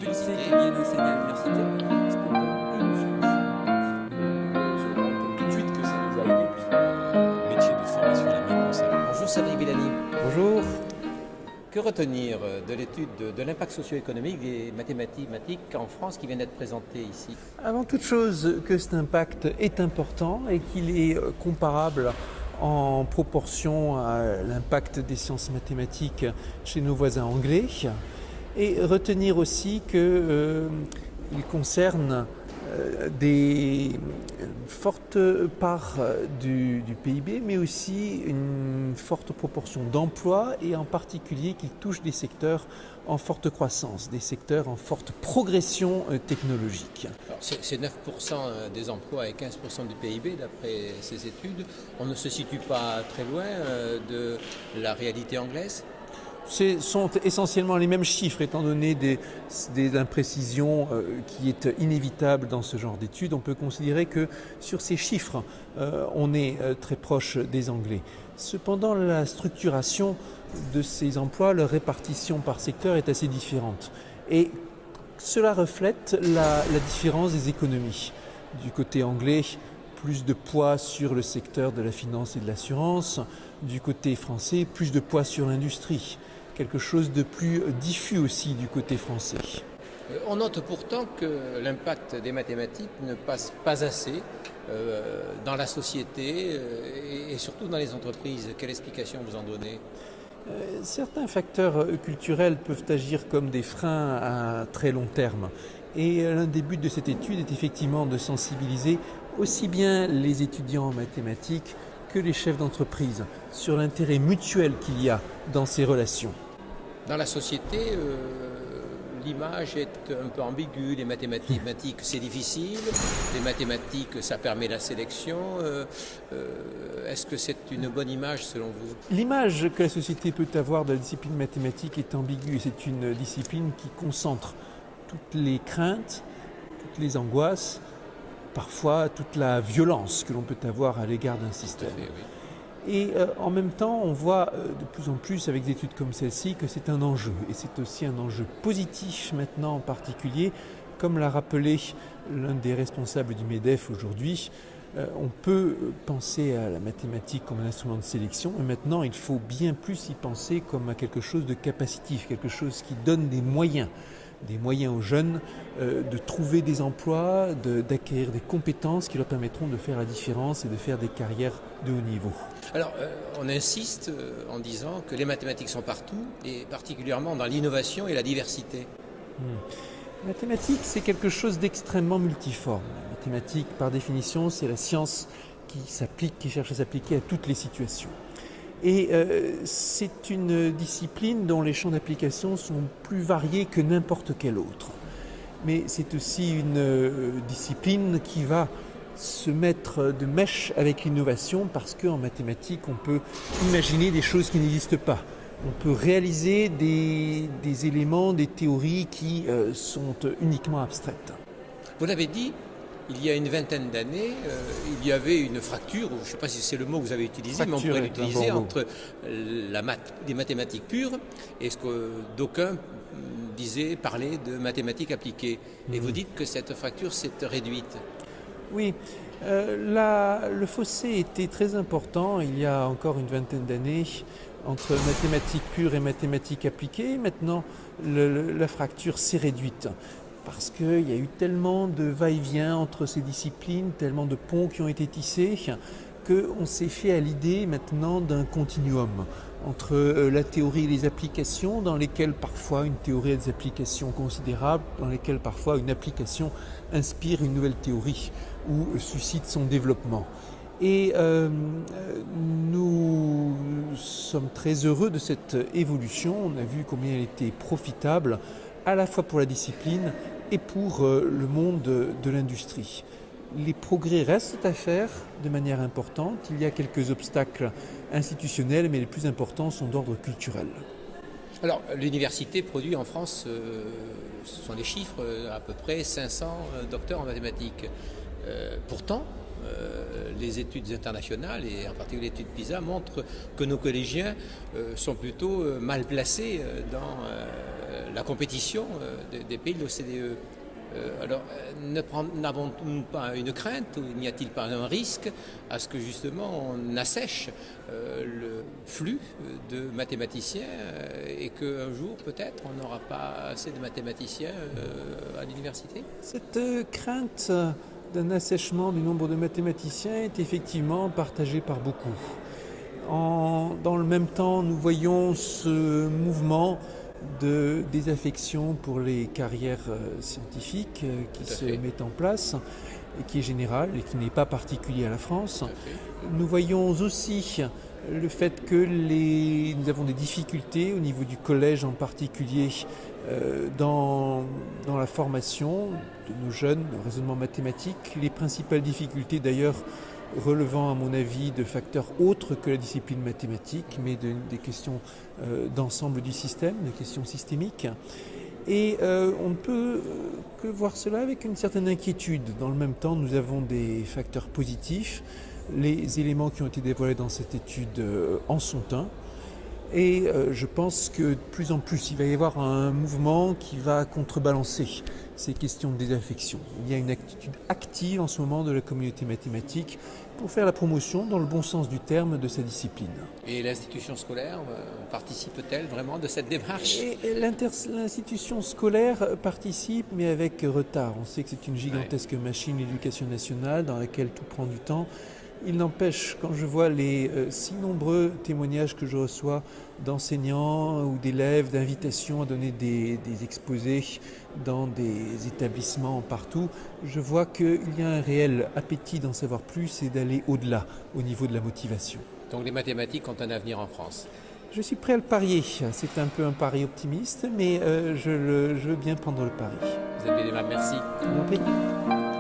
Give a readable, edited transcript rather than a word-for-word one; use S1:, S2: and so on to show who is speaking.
S1: féliciter qui viennent enseigner à l'université. Parce que
S2: tout de suite que ça nous a aidé, puisque le métier de formation l'a bien conservé.
S3: Bonjour Cédric Villani.
S4: Bonjour.
S3: Que retenir de l'étude de l'impact socio-économique des mathématiques en France qui vient d'être présentée ici?
S4: Avant toute chose, que cet impact est important et qu'il est comparable en proportion à l'impact des sciences mathématiques chez nos voisins anglais. Et retenir aussi qu'il concerne des fortes parts du PIB, mais aussi une forte proportion d'emplois et en particulier qui touche des secteurs en forte croissance, des secteurs en forte progression technologique.
S3: Alors, c'est 9% des emplois et 15% du PIB d'après ces études. On ne se situe pas très loin de la réalité anglaise?
S4: Ce sont essentiellement les mêmes chiffres, étant donné des imprécisions qui est inévitable dans ce genre d'études. On peut considérer que sur ces chiffres, on est très proche des Anglais. Cependant, la structuration de ces emplois, leur répartition par secteur est assez différente. Et cela reflète la différence des économies. Du côté anglais, plus de poids sur le secteur de la finance et de l'assurance. Du côté français, plus de poids sur l'industrie. Quelque chose de plus diffus aussi du côté français.
S3: On note pourtant que l'impact des mathématiques ne passe pas assez dans la société et surtout dans les entreprises. Quelle explication vous en donnez?
S4: Certains facteurs culturels peuvent agir comme des freins à très long terme. Et l'un des buts de cette étude est effectivement de sensibiliser aussi bien les étudiants en mathématiques que les chefs d'entreprise sur l'intérêt mutuel qu'il y a dans ces relations.
S3: Dans la société, l'image est un peu ambiguë. Les mathématiques, c'est difficile. Les mathématiques, ça permet la sélection. Est-ce que c'est une bonne image selon vous?
S4: L'image que la société peut avoir de la discipline mathématique est ambiguë. C'est une discipline qui concentre toutes les craintes, toutes les angoisses, parfois toute la violence que l'on peut avoir à l'égard d'un système.
S3: Tout à fait, oui.
S4: Et en même temps, on voit de plus en plus avec des études comme celle-ci que c'est un enjeu. Et c'est aussi un enjeu positif maintenant en particulier. Comme l'a rappelé l'un des responsables du MEDEF aujourd'hui, on peut penser à la mathématique comme un instrument de sélection, mais maintenant il faut bien plus y penser comme à quelque chose de capacitif, quelque chose qui donne des moyens aux jeunes de trouver des emplois, d'acquérir des compétences qui leur permettront de faire la différence et de faire des carrières de haut niveau.
S3: Alors, on insiste en disant que les mathématiques sont partout, et particulièrement dans l'innovation et la diversité.
S4: La mathématique, c'est quelque chose d'extrêmement multiforme. La mathématique, par définition, c'est la science qui cherche à s'appliquer à toutes les situations. Et c'est une discipline dont les champs d'application sont plus variés que n'importe quelle autre. Mais c'est aussi une discipline qui va se mettre de mèche avec l'innovation parce qu'en mathématiques, on peut imaginer des choses qui n'existent pas. On peut réaliser des éléments, des théories qui sont uniquement abstraites.
S3: Vous l'avez dit, il y a une vingtaine d'années, il y avait une fracture, je ne sais pas si c'est le mot que vous avez utilisé, mais on pourrait l'utiliser entre des mathématiques pures et ce que d'aucuns parlaient de mathématiques appliquées. Et vous dites que cette fracture s'est réduite.
S4: Oui, le fossé était très important il y a encore une vingtaine d'années entre mathématiques pures et mathématiques appliquées. Maintenant, la fracture s'est réduite parce qu'il y a eu tellement de va-et-vient entre ces disciplines, tellement de ponts qui ont été tissés, qu'on s'est fait à l'idée maintenant d'un continuum entre la théorie et les applications, dans lesquelles parfois une théorie a des applications considérables, dans lesquelles parfois une application inspire une nouvelle théorie ou suscite son développement. Et nous sommes très heureux de cette évolution. On a vu combien elle était profitable à la fois pour la discipline et pour le monde de l'industrie. Les progrès restent à faire de manière importante. Il y a quelques obstacles institutionnels, mais les plus importants sont d'ordre culturel.
S3: Alors, l'université produit en France, ce sont les chiffres, à peu près 500 docteurs en mathématiques. Pourtant, les études internationales, et en particulier l'étude PISA, montrent que nos collégiens sont plutôt mal placés dans la compétition des pays de l'OCDE. Alors, n'avons-nous pas une crainte, ou n'y a-t-il pas un risque à ce que justement on assèche le flux de mathématiciens et qu'un jour peut-être on n'aura pas assez de mathématiciens à l'université?
S4: Cette crainte d'un assèchement du nombre de mathématiciens est effectivement partagée par beaucoup. Dans le même temps, nous voyons ce mouvement de désaffection pour les carrières scientifiques qui se met en place et qui est général et qui n'est pas particulier à la France. Nous voyons aussi le fait que nous avons des difficultés au niveau du collège en particulier dans la formation de nos jeunes, le raisonnement mathématique. Les principales difficultés d'ailleurs relevant à mon avis de facteurs autres que la discipline mathématique, mais des questions d'ensemble du système, des questions systémiques. Et on ne peut que voir cela avec une certaine inquiétude. Dans le même temps, nous avons des facteurs positifs. Les éléments qui ont été dévoilés dans cette étude en sont un. Et je pense que de plus en plus, il va y avoir un mouvement qui va contrebalancer ces questions de désaffection. Il y a une attitude active en ce moment de la communauté mathématique pour faire la promotion, dans le bon sens du terme, de sa discipline.
S3: Et l'institution scolaire participe-t-elle vraiment de cette démarche?
S4: L'institution scolaire participe, mais avec retard. On sait que c'est une gigantesque machine, l'éducation nationale, dans laquelle tout prend du temps. Il n'empêche, quand je vois les si nombreux témoignages que je reçois d'enseignants ou d'élèves, d'invitations à donner des exposés dans des établissements partout, je vois qu'il y a un réel appétit d'en savoir plus et d'aller au-delà au niveau de la motivation.
S3: Donc les mathématiques ont un avenir en France?
S4: Je suis prêt à le parier. C'est un peu un pari optimiste, mais je veux bien prendre le pari.
S3: Vous êtes bien aimable, merci.
S4: Je vous en prie.